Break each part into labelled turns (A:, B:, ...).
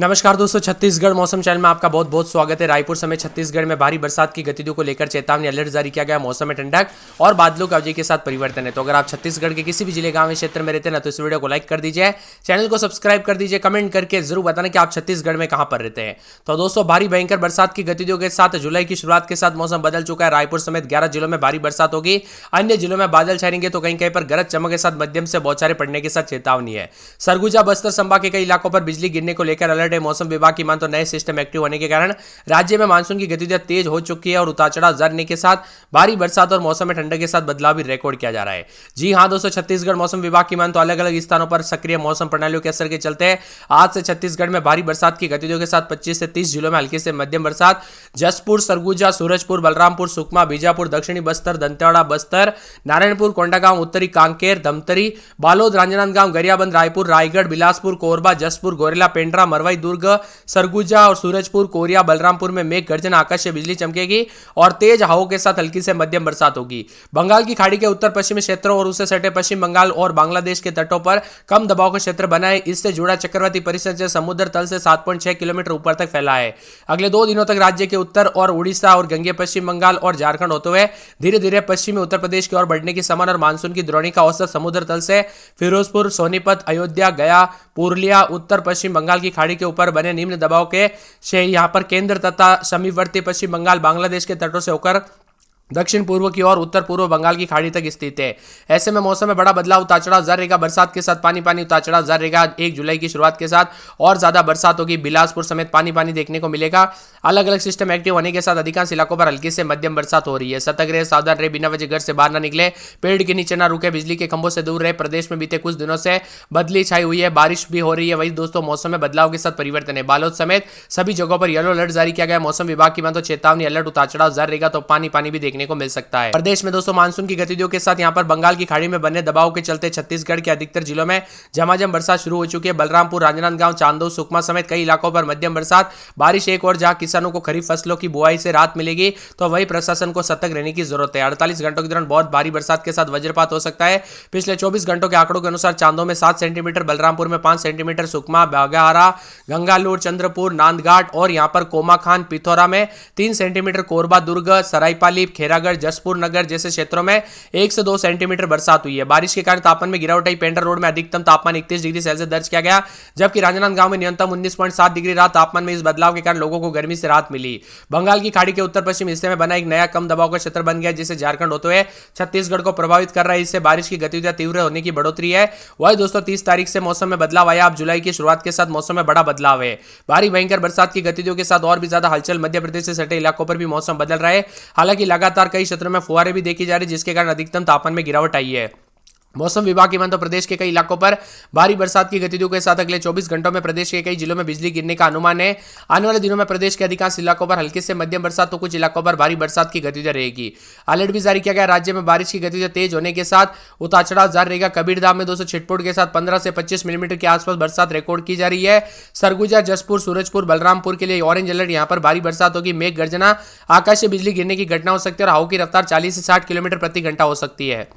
A: नमस्कार दोस्तों, छत्तीसगढ़ मौसम चैनल में आपका बहुत बहुत स्वागत है। रायपुर समेत छत्तीसगढ़ में भारी बरसात की गतिविधियों को लेकर चेतावनी अलर्ट जारी किया गया। मौसम में ठंडक और बादलों के अवधि के साथ परिवर्तन है। तो अगर आप छत्तीसगढ़ के किसी भी जिले गांव या क्षेत्र में रहते हैं ना, तो इस वीडियो को लाइक कर दीजिए, चैनल को सब्सक्राइब कर दीजिए, कमेंट करके जरूर बताना कि आप छत्तीसगढ़ में कहां पर रहते हैं। तो दोस्तों, भारी भयंकर बरसात की गतिविधियों के साथ जुलाई की शुरुआत के साथ मौसम बदल चुका है। रायपुर समेत 11 जिलों में भारी बरसात होगी। अन्य जिलों में बादल छाएंगे तो कहीं कहीं पर गरज चमक के साथ मध्यम से बौछारें पड़ने के साथ चेतावनी है। सरगुजा बस्तर संभाग के कई इलाकों पर बिजली गिरने को लेकर अलर्ट है। मौसम विभाग की मान तो नए सिस्टम एक्टिव होने के कारण राज्य में मानसून की गतिविधियां तेज हो चुकी है और उतार चढ़ाव जारी के साथ भारी बरसात और मौसम में ठंडक के साथ बदलाव भी रिकॉर्ड किया जा रहा है। जी हां दोस्तों, छत्तीसगढ़ मौसम विभाग की मान तो अलग अलग स्थानों पर सक्रिय मौसम प्रणालियों के असर के चलते आज से छत्तीसगढ़ में भारी बरसात की गतिविधियों के साथ 25 से 30 जिलों में हल्की से मध्यम बरसात। जसपुर, सरगुजा, सूरजपुर, बलरामपुर, सुकमा, बीजापुर, दक्षिणी बस्तर, दंतेवाड़ा, बस्तर, नारायणपुर, कोंडागांव, उत्तरी कांकेर, धमतरी, बालोद, राजनांदगांव, गरियाबंद, रायपुर, रायगढ़, बिलासपुर, कोरबा, जसपुर, गोरेला, पेंड्रा, मरवाई, दुर्ग, सरगुजा और सूरजपुर, कोरिया, बलरामपुर में मेघ गर्जन, आकाशीय बिजली चमकेगी और तेज हवाओं के साथ हल्की से मध्यम बरसात होगी। बंगाल की खाड़ी के उत्तर पश्चिमी क्षेत्रों और उससे सटे पश्चिम बंगाल और बांग्लादेश के तटों पर कम दबाव का क्षेत्र बना है। इससे जुड़ा चक्रवाती परिसंचय समुद्र तल से 7.6 किलोमीटर ऊपर तक फैला है। अगले 2 दिनों तक राज्य के उत्तर और उड़ीसा और गंगे पश्चिम बंगाल और झारखंड होते हुए धीरे धीरे पश्चिमी उत्तर प्रदेश की ओर बढ़ने की संभावना और मानसून की द्रोणी का औसत समुद्र तल से फिरोजपुर, सोनीपत, अयोध्या, गया, पुरुलिया, उत्तर पश्चिम बंगाल की खाड़ी के ऊपर बने निम्न दबाव के यहां पर केंद्र तथा समीपवर्ती पश्चिम बंगाल, बांग्लादेश के तटों से होकर दक्षिण पूर्व की ओर उत्तर पूर्व बंगाल की खाड़ी तक स्थित है। ऐसे में मौसम में बड़ा बदलाव, उतार चढ़ाव जारी रहेगा। बरसात के साथ पानी पानी उतार चढ़ाव जारी रहेगा। 1 जुलाई की शुरुआत के साथ और ज्यादा बरसात होगी। बिलासपुर समेत पानी पानी देखने को मिलेगा। अलग अलग सिस्टम एक्टिव होने के साथ अधिकांश इलाकों पर हल्की से मध्यम बरसात हो रही है। सतर्क रहे, सावधान रहे, बिना वजह घर से बाहर न निकले, पेड़ के नीचे न रुके, बिजली के खंभों से दूर रहे। प्रदेश में बीते कुछ दिनों से बदली छाई हुई है, बारिश भी हो रही है। वही दोस्तों, मौसम में बदलाव के साथ परिवर्तन है। बालोद समेत सभी जगहों पर येलो अलर्ट जारी किया गया। मौसम विभाग की मान तो चेतावनी अलर्ट, उतार चढ़ाव जारी रहेगा तो पानी पानी भी देखने को मिल सकता है। प्रदेश में दोस्तों, मानसून की गतिविधियों के साथ यहां पर बंगाल की खाड़ी में बने दबाव के चलते छत्तीसगढ़ के अधिकतर जिलों में झमाझम बरसात शुरू हो चुकी है। बलरामपुर, राजनांदगांव, चांदो, सुकमा समेत कई इलाकों पर मध्यम बरसात, बारिश। एक और जहां किसानों को खरीफ फसलों की बुआई से राहत मिलेगी, तो वही प्रशासन को सतर्क रहने की जरूरत है। 48 घंटों के दौरान बहुत भारी बरसात के साथ वज्रपात हो सकता है। पिछले 24 घंटों के आंकड़ों के अनुसार चांदो में 7 सेंटीमीटर, बलरामपुर में 5 सेंटीमीटर, सुकमा, बागाहारा, गंगालूर, चंद्रपुर, नांदघाट और यहां पर कोमाखान, पिथौरा में 3 सेंटीमीटर, कोरबा, दुर्ग, सरायपाली, खेरागढ़, जसपुर नगर जैसे क्षेत्रों में 1 से 2 सेंटीमीटर बरसात हुई है। बारिश के कारण तापमान में गिरावट आई। पेंड्रा रोड में अधिकतम तापमान 31 डिग्री सेल्सियस दर्ज किया गया, जबकि राजनांदगांव में न्यूनतम 19.7 डिग्री रहा। तापमान में इस बदलाव के कारण लोगों को गर्मी से राहत मिली। बंगाल की खाड़ी के उत्तर पश्चिम हिस्से में बना एक नया कम दबाव का क्षेत्र बन गया, जिससे झारखंड होते हुए छत्तीसगढ़ को प्रभावित कर रहा है। इससे बारिश की गतिविधियां तीव्र होने की बढ़ोतरी है। वही दोस्तों, 30 तारीख से मौसम में बदलाव आया। अब जुलाई की शुरुआत के साथ मौसम में बड़ा बदलाव है। भारी भयंकर बरसात की गतिविधियों के साथ और भी ज्यादा हलचल। मध्य प्रदेश से सटे इलाकों पर भी मौसम बदल रहा है। हालांकि लगातार कई क्षेत्रों में फुहारें भी देखी जा रही, जिसके कारण अधिकतम तापमान में गिरावट आई है। मौसम विभाग की मान तो प्रदेश के कई इलाकों पर भारी बरसात की गतिविधियों के साथ अगले 24 घंटों में प्रदेश के कई जिलों में बिजली गिरने का अनुमान है। आने वाले दिनों में प्रदेश के अधिकांश इलाकों पर हल्की से मध्यम बरसात, तो कुछ इलाकों पर भारी बरसात की गतिविधियां रहेगी। अलर्ट भी जारी किया गया। राज्य में बारिश की गतिविधियां तेज होने के साथ उतार चढ़ाव जारी रहेगा। कबीरधाम में 200 छिटपुट के साथ 15 से 25 मिलीमीटर के आसपास बरसात रिकॉर्ड की जा रही है। सरगुजा, जसपुर, सूरजपुर, बलरामपुर के लिए ऑरेंज अलर्ट। यहां पर भारी बरसात होगी। मेघ गर्जना, आकाशीय बिजली गिरने की घटना हो सकती है और हवा की रफ्तार 40 से 60 किलोमीटर प्रति घंटा हो सकती है।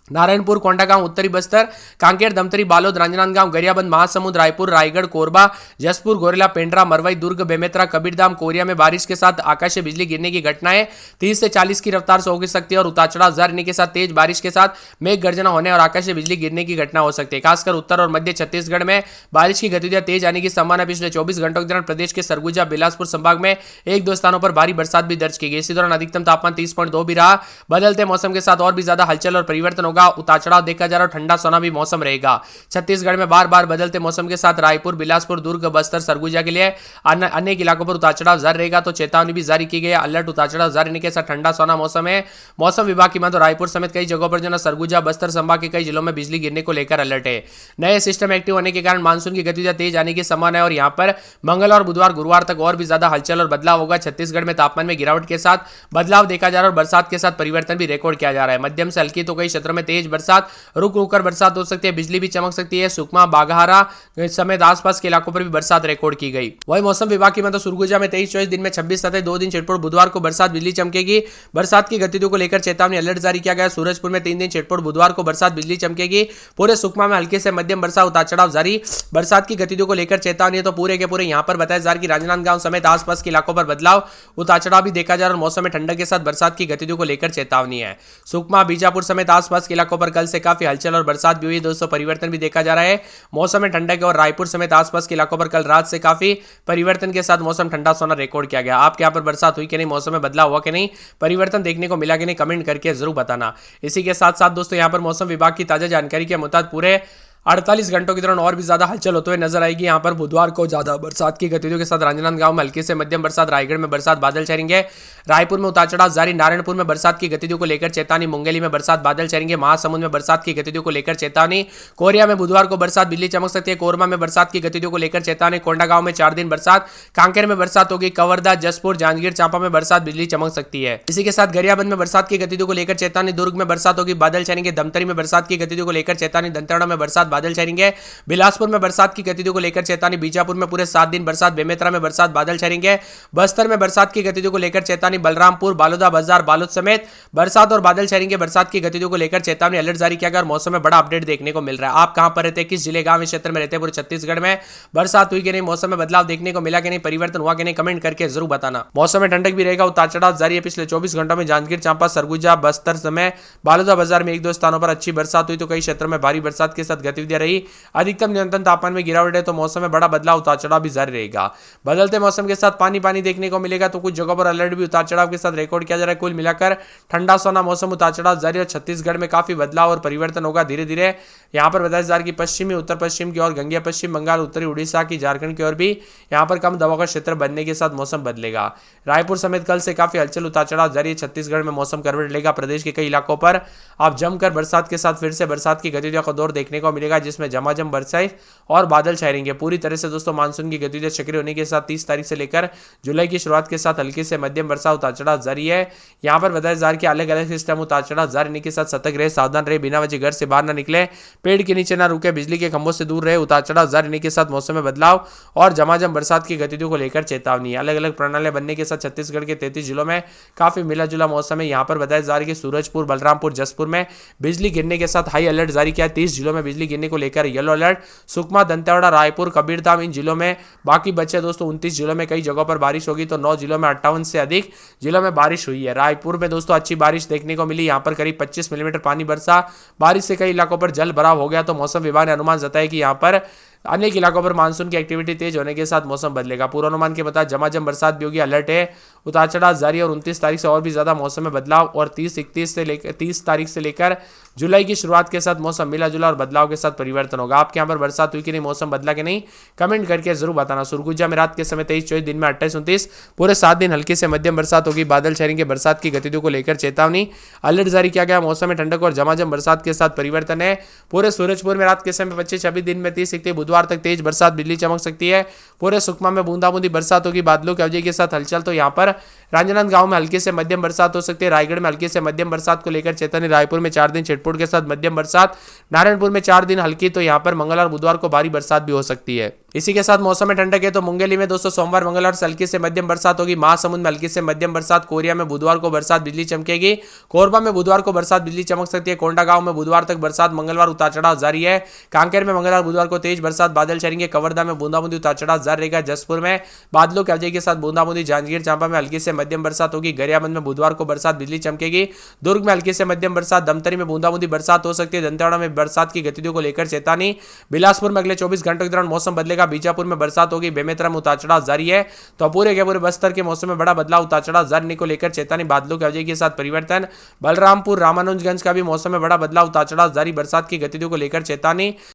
A: नारायणपुर, कोंडागांव, उत्तरी बस्तर, कांकेर, धमतरी, बालोद, राजनांदगांव, गरियाबंद, महासमुंद, रायपुर, रायगढ़, कोरबा, जसपुर, गोरेला, पेंड्रा, मरवाई, दुर्ग, बेमेतरा, कबीरधाम, कोरिया में बारिश के साथ आकाशीय बिजली गिरने की घटनाएं 30 से 40 की रफ्तार से हो सकती है और उतार चढ़ाव जारी के साथ तेज बारिश के साथ मेघ गर्जना होने और आकाशीय बिजली गिरने की घटना हो सकती है। खासकर उत्तर और मध्य छत्तीसगढ़ में बारिश की गतिविधियां तेज आने की संभावना। पिछले 24 घंटों के दौरान प्रदेश के सरगुजा, बिलासपुर संभाग में 1-2 स्थानों पर भारी बरसात भी दर्ज की गई। इसी दौरान अधिकतम तापमान 30.2 भी रहा। बदलते मौसम के साथ और भी ज्यादा हलचल और परिवर्तन होगा। उतार चढ़ाव देखा जा रहा है, ठंडा सोना भी मौसम रहेगा। छत्तीसगढ़ में बार बार बदलते मौसम के साथ रायपुर, बिलासपुर, दुर्ग, बस्तर, सरगुजा के लिए अनेक इलाकों पर उतार चढ़ाव जारी रहेगा। तो चेतावनी भी जारी की गई है। अलर्ट, उतार चढ़ाव जारी रहने के साथ ठंडा सोना मौसम है। मौसम विभाग की मान तो रायपुर समेत कई जगहों पर जो ना सरगुजा, बस्तर संभाग के कई जिलों में बिजली गिरने को लेकर अलर्ट है। नए सिस्टम एक्टिव होने के कारण मानसून की गतिविधियां तेज आने की संभावना है और यहां पर मंगलवार, बुधवार, गुरुवार तक और भी ज्यादा हलचल और बदलाव होगा। छत्तीसगढ़ में तापमान में गिरावट के साथ बदलाव देखा जा रहा है और बरसात के साथ परिवर्तन भी रिकॉर्ड किया जा रहा है। मध्यम से हल्की तो कई क्षेत्रों में में तेज बरसात, रुक रुक कर बरसात हो सकती है, बिजली भी चमक सकती है। सुकमा, बाघहारा समेत आसपास के इलाकों पर भी बरसात रिकॉर्ड की गई। वही मौसम विभाग की मतलब सुरगुजा में 23-24 दिन में 26 तथा 2 दिन छिटपुट, बुधवार को बरसात, बिजली चमकेगी। बरसात की गतिविधियों को लेकर चेतावनी अलर्ट जारी किया गया। सूरजपुर में 3 दिन छिटपुट, बुधवार को बरसात, बिजली चमकेगी। पूरे सुकमा में हल्के से मध्यम बरसात, उतार चढ़ाव जारी। बरसात की गतिविधियों को लेकर चेतावनी है तो पूरे के पूरे यहां पर बताया जा रहा है कि राजनांदगांव समेत आसपास के इलाकों पर बदलाव, उतार चढ़ाव भी देखा जा रहा है। मौसम में ठंडक के साथ बरसात की गतिविधियों को लेकर चेतावनी है। सुकमा, बीजापुर समेत आसपास के इलाकों पर कल से काफी हलचल और बरसात भी हुई। दोस्तों परिवर्तन भी देखा जा रहा है मौसम में ठंडक, और रायपुर समेत आसपास के इलाकों पर कल रात से काफी परिवर्तन के साथ मौसम ठंडा सोना रिकॉर्ड किया गया। आपके यहाँ पर बरसात हुई कि नहीं, मौसम में बदलाव हुआ कि नहीं, परिवर्तन देखने को मिला कि नहीं, कमेंट करके जरूर बताना। इसी के साथ साथ दोस्तों यहाँ पर मौसम विभाग की ताजा जानकारी के मुताबिक पूरे 48 घंटों के दौरान और भी ज्यादा हलचल होते हुए नजर आएगी। यहाँ पर बुधवार को ज्यादा बरसात की गतिविधियों के साथ राजनांदगांव में हल्की से मध्यम बरसात, रायगढ़ में बरसात, बादल छाएंगे। रायपुर में उतार चढ़ाव जारी, नारायणपुर में बरसात की गतिविधियों को लेकर चेतावनी, मुंगेली में बरसात, बादल छाएंगे। महासमुंद में बरसात की गतिविधियों को लेकर चेतावनी। कोरिया में बुधवार को बरसात, बिजली चमक सकती है। कोरमा में बरसात की गतिविधियों को लेकर चेतावनी। कोंडागांव में 4 दिन बरसात, कांकेर में बरसात होगी। कवर्धा, जसपुर, जांजगीर चांपा में बरसात, बिजली चमक सकती है। इसी के साथ गरियाबंद में बरसात की गतिविधियों को लेकर चेतावनी। दुर्ग में बरसात होगी, बादल छाएंगे। धमतरी में बरसात की गतिविधियों को लेकर चेतावनी। दंतेवाड़ा में बरसात, बादल छाएंगे। बिलासपुर में बरसात की गतिविधियों को लेकर चेतावनी। बीजापुर में पूरे 7 दिन बरसात। बेमेतरा में बरसात, बादल छाएंगे। बस्तर में बरसात की गतिविधियों को लेकर चेतावनी। बलरामपुर, बालोदा बाजार, बालोद समेत बरसात और बादल छाएंगे। बरसात की गतिविधियों को लेकर चेतावनी, अलर्ट जारी किया गया और मौसम में बड़ा अपडेट देखने को मिल रहा है। आप कहां पर रहते हैं, किस जिले, गांव, क्षेत्र में रहते हैं, पूरे छत्तीसगढ़ में बरसात हुई कि नहीं, मौसम में बदलाव देखने को मिला कि नहीं, परिवर्तन हुआ कि नहीं, कमेंट करके जरूर बताना। मौसम में ठंडक भी रहेगा, उतार चढ़ाव जारी है। पिछले 24 घंटों में जांजगीर चांपा, सरगुजा, बस्तर समेत बालोदा बाजार में 1-2 स्थानों पर अच्छी बरसात हुई तो कई क्षेत्रों में भारी बरसात के साथ गतिविधियां रही। अधिकतम न्यूनतम तापमान में गिरावट है तो मौसम में बड़ा बदलाव, उतार चढ़ाव भी जारी रहेगा। बदलते मौसम के साथ पानी पानी देखने को मिलेगा तो कुछ जगहों पर अलर्ट भी उतार चढ़ाव के साथ रिकॉर्ड किया जा रहा है। कुल मिलाकर ठंडा सोना मौसम, उतार चढ़ाव जारी और छत्तीसगढ़ में काफी बदलाव और परिवर्तन होगा धीरे धीरे। यहाँ पर बताया जा रहा है कि पश्चिमी, उत्तर पश्चिम की ओर गंगेय पश्चिम बंगाल, उत्तरी उड़ीसा की, झारखंड की ओर भी यहाँ पर कम दबाव का क्षेत्र बनने के साथ मौसम बदलेगा। रायपुर समेत कल से काफी हलचल, उतार चढ़ाव जारी है। छत्तीसगढ़ में मौसम करवट लेगा। प्रदेश के कई इलाकों पर आप जमकर बरसात के साथ फिर से बरसात की गतिविधियों का दौर देखने को मिलेगा, जिसमें झमाझम बरसात और बादल छाएंगे। पूरी तरह से दोस्तों मानसून की गतिविधियां सक्रिय होने के साथ 30 तारीख से लेकर जुलाई की शुरुआत के साथ हल्की से मध्यम बरसात, उतार चढ़ाव जारी है। यहाँ पर बताया जा रहा है कि अलग अलग सिस्टम उतार चढ़ाव जारी रहने के साथ सतर्क रहे, सावधान रहे, बिना वजह घर से बाहर न निकले, पेड़ के नीचे न रुके, बिजली के खंभों से दूर रहे। उतार चढ़ाव जारी रहने के साथ मौसम में बदलाव और झमाझम बरसात की गतिविधियों को लेकर चेतावनी। अलग अलग प्रणालियां बनने के साथ छत्तीसगढ़ के 33 जिलों में काफी मिला जुला मौसम है। यहाँ पर बताया जा रहा है कि सूरजपुर, बलरामपुर, जसपुर में बिजली गिरने के साथ हाई अलर्ट जारी किया है। 30 जिलों में बिजली गिरने को लेकर येलो अलर्ट। सुकमा, दंतेवाड़ा, रायपुर, कबीरधाम इन जिलों में, बाकी बचे दोस्तों 29 जिलों में कई जगहों पर बारिश होगी तो 9 जिलों में 58 से अधिक जिलों में बारिश हुई है। रायपुर में दोस्तों अच्छी बारिश देखने को मिली, यहाँ पर करीब 25 मिलीमीटर पानी बरसा। बारिश से कई इलाकों पर जल भराव हो गया तो मौसम विभाग ने अनुमान जताया कि यहाँ पर अनेक इलाकों पर मानसून की एक्टिविटी तेज होने के साथ मौसम बदलेगा। पूर्वानुमान के मुताबिक झमाझम बरसात भी होगी, अलर्ट है, उतार चढ़ाव जारी और 29 तारीख से और भी ज्यादा मौसम में बदलाव और 30 तारीख से लेकर जुलाई की शुरुआत के साथ मौसम मिला जुला और बदलाव के साथ परिवर्तन होगा। आपके यहाँ पर बरसात हुई कि नहीं, मौसम बदला कि नहीं, कमेंट करके जरूर बताना। सुरगुजा में रात के समय 23-24 दिन में 28-29 पूरे 7 दिन हल्की से मध्यम बरसात होगी। बादल छाएंगे। बरसात की गतिविधियों को लेकर चेतावनी, अलर्ट जारी किया गया। मौसम में ठंडक और झमाझम बरसात के साथ परिवर्तन है। पूरे सूरजपुर में रात के समय 25-26 दिन में 30 बुधवार तक तेज बरसात, बिजली चमक सकती है। पूरे सुकमा में बूंदाबूंदी बरसात होगी, बादलों की अवधि के साथ हलचल तो यहाँ पर राजनांदगांव में हल्की से मध्यम बरसात हो सकती है। रायगढ़ में हल्की से मध्यम बरसात को लेकर चेतावनी। रायपुर में 4 दिन छिटपुट के साथ मध्यम बरसात। नारायणपुर में 4 दिन हल्की तो यहाँ पर मंगलवार बुधवार को भारी बरसात भी हो सकती है। इसी के साथ मौसम में ठंडक है तो मुंगेली में दोस्तों सोमवार मंगलवार से हल्की से मध्यम बरसात होगी। महासमुंद में हल्की से मध्यम बरसात। कोरिया में बुधवार को बरसात, बिजली चमकेगी। कोरबा में बुधवार को बरसात, बिजली चमक सकती है। कोंडागांव में बुधवार तक बरसात, मंगलवार उतार चढ़ाव जारी है। कांकेर में मंगलवार बुधवार को तेज बरसात, बादल छाएंगे। कवर्धा में बूंदाबूंदी उतार चढ़ाव जारी रहेगा। जसपुर में बादलों की अवधि के साथ बूंदाबूंदी। जांजगीर चांपा में हल्की से मध्यम बरसात होगी। गरियाबंद में बुधवार को बरसात, बिजली चमकेगी। दुर्ग में हल्की से मध्यम बरसात। धमतरी में बूंदाबूंदी बरसात हो सकती है। दंतेवाड़ा में बरसात की गतिविधियों को लेकर चेतावनी। बिलासपुर में अगले 24 घंटों के दौरान मौसम बदलेगा। बीजापुर में बरसात होगी। बेमेतरा में उतार चढ़ाव जारी है तो पूरे के पूरे बस्तर के मौसम में बड़ा बदलाव, उतार चढ़ाव जारी को लेकर चेतावनी। बादलों की अवधि के साथ परिवर्तन। बलरामपुर, रामानुजगंज का भी मौसम में बड़ा बदलाव, उतार चढ़ाव जारी। बरसात की गतिविधियों को लेकर चेतावनी।